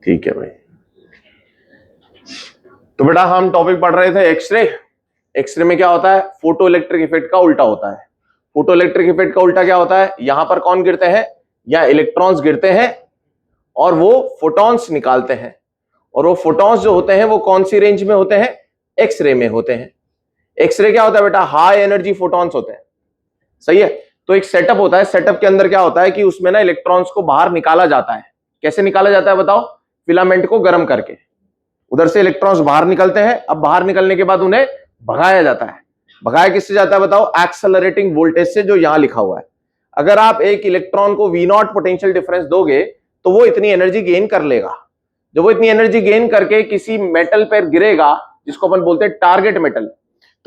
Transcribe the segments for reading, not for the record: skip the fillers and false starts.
ठीक है भाई। तो बेटा हम टॉपिक पढ़ रहे थे एक्सरे। एक्सरे में क्या होता है, फोटो इलेक्ट्रिक इफेक्ट का उल्टा होता है। फोटो इलेक्ट्रिक इफेक्ट का उल्टा क्या होता है, यहां पर कौन गिरते हैं, या इलेक्ट्रॉन्स गिरते हैं और वो फोटॉन्स निकालते हैं। और वो फोटॉन्स जो होते हैं वो कौन सी रेंज में होते हैं, एक्सरे में होते हैं। एक्सरे क्या होता है बेटा, हाई एनर्जी फोटॉन्स होते हैं। सही है। तो एक सेटअप होता है, सेटअप के अंदर क्या होता है कि उसमें ना इलेक्ट्रॉन्स को बाहर निकाला जाता है। कैसे निकाला जाता है बताओ, फिलामेंट को गर्म करके उधर से इलेक्ट्रॉन्स बाहर निकलते हैं। अब बाहर निकलने के बाद उन्हें भगाया जाता है। भगाया किससे जाता है बताओ, एक्सेलरेटिंग वोल्टेज से, जो यहां लिखा हुआ है। अगर आप एक इलेक्ट्रॉन को V0 पोटेंशियल डिफरेंस दोगे तो वो इतनी एनर्जी गेन कर लेगा। जब वो इतनी एनर्जी गेन करके किसी मेटल पर गिरेगा जिसको अपन बोलते हैं टारगेट मेटल,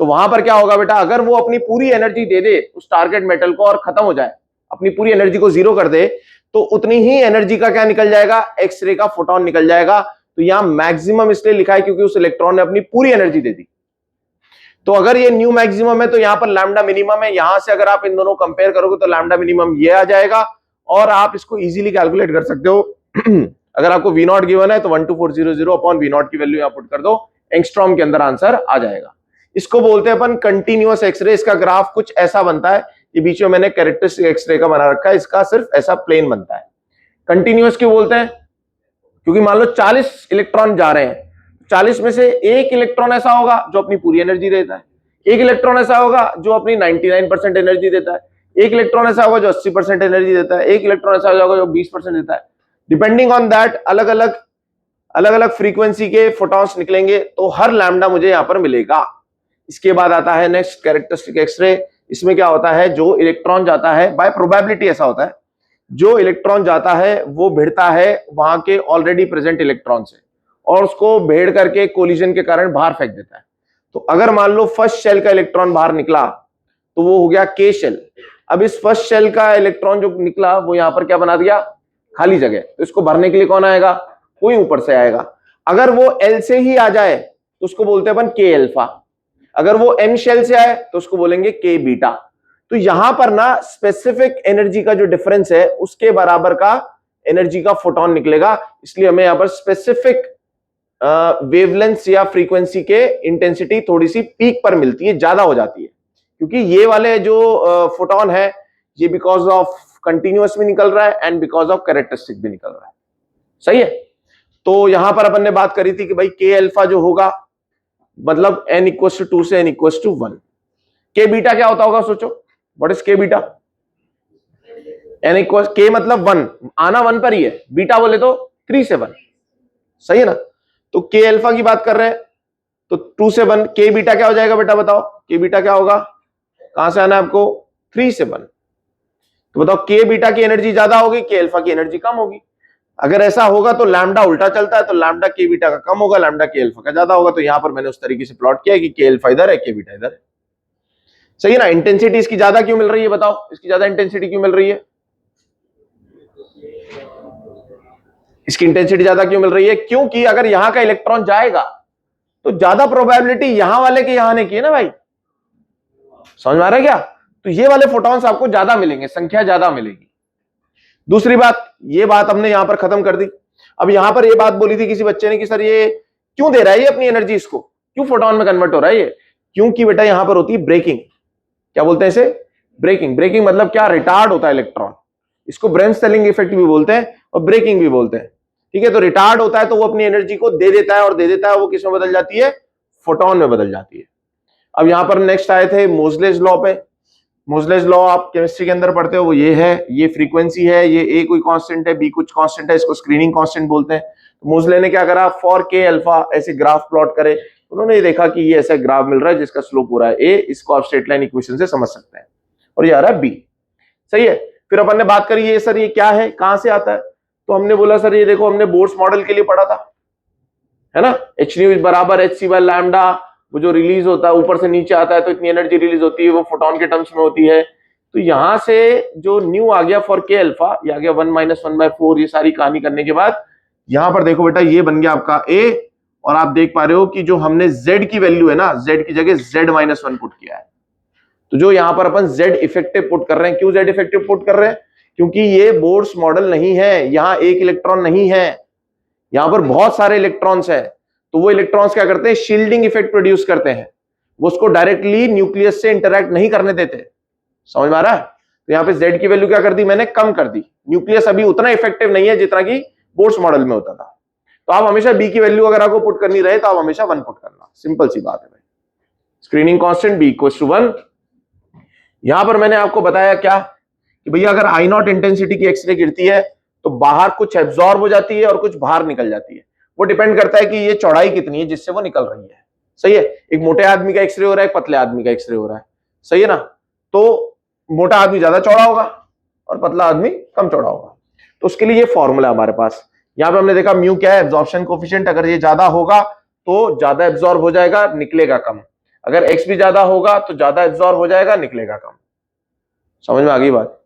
तो वहां पर क्या होगा बेटा, अगर वो अपनी पूरी एनर्जी दे दे उस टारगेट मेटल को और खत्म हो जाए, अपनी पूरी एनर्जी को जीरो कर दे, तो उतनी ही एनर्जी का क्या निकल जाएगा, एक्सरे का फोटोन निकल जाएगा। तो यहां मैक्सिमम इसलिए लिखा है क्योंकि उस इलेक्ट्रॉन ने अपनी पूरी एनर्जी दे दी। तो अगर ये न्यू मैक्सिमम है तो यहां पर लैम्डा मिनिमम है। यहां से अगर आप इन दोनों कंपेयर करोगे तो लैम्डा मिनिमम ये आ जाएगा और आप इसको इजीली कैलकुलेट कर सकते हो। अगर आपको V0 गिवन है तो 12400 अपॉन V0 की वैल्यू यहां पुट कर दो, एंगस्ट्रॉम के अंदर आंसर आ जाएगा। इसको बोलते हैं अपन कंटिन्यूअस एक्सरे। इसका ग्राफ कुछ ऐसा बनता है, ये बीच में मैंने कैरेक्टरिस्टिक एक्सरे का बना रखा है, इसका सिर्फ ऐसा प्लेन बनता है। कंटिन्यूअस क्यों बोलते हैं, क्योंकि मान लो 40 इलेक्ट्रॉन जा रहे हैं, 40 में से एक इलेक्ट्रॉन ऐसा होगा जो अपनी पूरी एनर्जी देता है, एक इलेक्ट्रॉन ऐसा होगा जो अपनी 99% एनर्जी देता है, एक इलेक्ट्रॉन ऐसा होगा जो 80% एनर्जी देता है, एक इलेक्ट्रॉन ऐसा होगा जो 20% देता है। डिपेंडिंग ऑन दैट अलग अलग फ्रीक्वेंसी के फोटॉन्स निकलेंगे, तो हर लैम्डा मुझे यहां पर मिलेगा। इसके बाद आता है नेक्स्ट कैरेक्टरिस्टिक एक्सरे। इसमें क्या होता है, जो इलेक्ट्रॉन जाता है बाय प्रोबेबिलिटी ऐसा होता है, जो इलेक्ट्रॉन जाता है वो भिड़ता है वहां के ऑलरेडी प्रेजेंट इलेक्ट्रॉन से और उसको भेड़ करके कोलिजन के कारण बाहर फेंक देता है। तो अगर मान लो फर्स्ट शेल का इलेक्ट्रॉन बाहर निकला तो वो हो गया के शेल। अब इस फर्स्ट शेल का इलेक्ट्रॉन जो निकला वो यहां पर क्या बना दिया, खाली जगह। तो इसको भरने के लिए कौन आएगा, कोई ऊपर से आएगा। अगर वो एल से ही आ जाए तो उसको बोलते हैं अपन के अल्फा, अगर वो एम शेल से आए तो उसको बोलेंगे के बीटा। तो यहां पर ना स्पेसिफिक एनर्जी का जो डिफरेंस है उसके बराबर का एनर्जी का फोटोन निकलेगा, इसलिए हमें यहां पर स्पेसिफिक वेवलेंथ या फ्रीक्वेंसी के इंटेंसिटी थोड़ी सी पीक पर मिलती है, ज्यादा हो जाती है, क्योंकि ये वाले जो फोटोन है ये बिकॉज ऑफ कंटिन्यूअस भी निकल रहा है एंड बिकॉज ऑफ कैरेक्टरिस्टिक भी निकल रहा है। सही है। तो यहां पर अपन ने बात करी थी कि भाई के अल्फा जो होगा मतलब n = 2 से n = 1। के बीटा क्या होता होगा सोचो, व्हाट इज के बीटा, के मतलब 1, आना 1 पर ही है, बीटा बोले तो 3 से 1। सही है ना। तो के अल्फा की बात कर रहे हैं तो 2 से 1, के बीटा क्या हो जाएगा बेटा बताओ, के बीटा क्या होगा, कहां से आना है आपको, 3 से 1। तो बताओ के बीटा की एनर्जी ज्यादा होगी, के अल्फा की एनर्जी कम होगी। अगर ऐसा होगा तो लैम्डा उल्टा चलता है, तो लैम्डा के बीटा का कम होगा, लैम्डा के अल्फा का ज्यादा होगा। तो यहां पर मैंने उस तरीके से प्लॉट किया है कि के अल्फा इधर है, के बीटा इधर है। सही है ना। इंटेंसिटी इसकी ज्यादा क्यों मिल रही है बताओ, इसकी ज्यादा इंटेंसिटी क्यों मिल रही है, इसकी इंटेंसिटी ज्यादा क्यों मिल रही है, क्योंकि अगर यहां का इलेक्ट्रॉन जाएगा तो ज्यादा प्रोबेबिलिटी यहां वाले के यहां ने की है ना भाई, समझ में आ रहा है क्या। तो ये वाले फोटॉन्स आपको ज्यादा मिलेंगे, संख्या ज्यादा मिलेगी। दूसरी बात, ये बात हमने यहां पर खत्म कर दी। अब यहां पर ये बात बोली थी किसी बच्चे ने कि सर ये क्यों दे रहा है, ये अपनी एनर्जी इसको क्यों फोटॉन में कन्वर्ट हो रहा है ये, क्योंकि बेटा यहां पर होती है ब्रेकिंग। क्या बोलते हैं इसे, ब्रेकिंग। ब्रेकिंग मतलब क्या, रिटार्ड होता है इलेक्ट्रॉन। इसको ब्रेनस्टेलिंग इफेक्ट भी बोलते हैं और ब्रेकिंग भी बोलते हैं। ठीक है। तो रिटार्ड होता है तो वो अपनी एनर्जी को दे देता है और दे देता है वो किस में बदल जाती है, फोटॉन में बदल जाती है। अब यहां पर नेक्स्ट आए थे मोजलेस लॉ पे। मोजलेस लॉ आप केमिस्ट्री के अंदर पढ़ते हो, वो ये है, ये फ्रीक्वेंसी है, ये ए कोई कांस्टेंट है, बी कुछ कांस्टेंट है, इसको स्क्रीनिंग कांस्टेंट बोलते हैं। तो मोजले ने क्या करा, फॉर के अल्फा ऐसे ग्राफ प्लॉट करे, उन्होंने ये देखा कि ये ऐसा ग्राफ मिल रहा है जिसका स्लोप हो रहा है ए, इसको आप स्ट्रेट लाइन इक्वेशन से समझ सकते हैं, और ये आ रहा है बी। सही है। फिर अपन ने बात करी ये सर ये क्या है, कहां से आता है, तो हमने बोला सर ये देखो हमने बोर्स मॉडल के लिए पढ़ा था, है ना, एच न्यू बराबर एच सी बाय लैम्डा, वो जो रिलीज होता है ऊपर से नीचे आता है तो इतनी एनर्जी रिलीज होती है, वो फोटॉन के टर्म्स में होती है। तो यहां से जो न्यू आ गया फॉर के अल्फा, ये आ गया 1 - 1/4। ये सारी कहानी करने के बाद यहां पर देखो बेटा ये बन गया आपका ए, और आप देख पा रहे हो कि जो हमने z की वैल्यू है ना, z की जगह z-1 पुट किया है। तो जो यहां पर अपन z इफेक्टिव पुट कर रहे हैं, क्यों z इफेक्टिव पुट कर रहे हैं, क्योंकि ये बोर्स मॉडल नहीं है, यहां एक इलेक्ट्रॉन नहीं है, यहां पर बहुत सारे इलेक्ट्रॉन्स हैं, तो वो इलेक्ट्रॉन्स क्या करते हैं, शील्डिंग इफेक्ट प्रोड्यूस करते हैं, वो उसको डायरेक्टली न्यूक्लियस से इंटरैक्ट नहीं करने देते। समझ में आ रहा है? तो यहाँ पे Z की वैल्यू क्या कर दी मैंने, कम कर दी। न्यूक्लियस अभी उतना इफेक्टिव नहीं है जितना कि बोर्स मॉडल में होता था। तो आप हमेशा B की वैल्यू अगर आपको पुट करनी रहे तो आप हमेशा 1 पुट करना, सिंपल सी बात है भाई। Screening constant B equals to 1। यहां पर मैंने आपको बताया क्या कि भैया अगर I0 इंटेंसिटी की एक्सरे गिरती है तो बाहर कुछ एब्जॉर्ब हो जाती है और कुछ बाहर निकल जाती है। वो डिपेंड करता है कि ये चौड़ाई कितनी है जिससे वो निकल रही है। सही है? एक मोटे आदमी का एक्सरे हो रहा है, एक पतले आदमी का एक्सरे हो रहा है, सही है ना? तो मोटा आदमी ज्यादा चौड़ा होगा और पतला आदमी कम चौड़ा होगा। तो उसके लिए ये फॉर्मूला हमारे पास। यहां पे हमने देखा म्यू क्या है, एब्जॉर्प्शन कोएफिशिएंट। अगर ये ज्यादा होगा तो ज्यादा एब्जॉर्ब हो जाएगा, निकलेगा कम। अगर एक्स भी ज्यादा होगा तो ज्यादा एब्जॉर्ब हो जाएगा, निकलेगा कम। समझ में आ गई बात?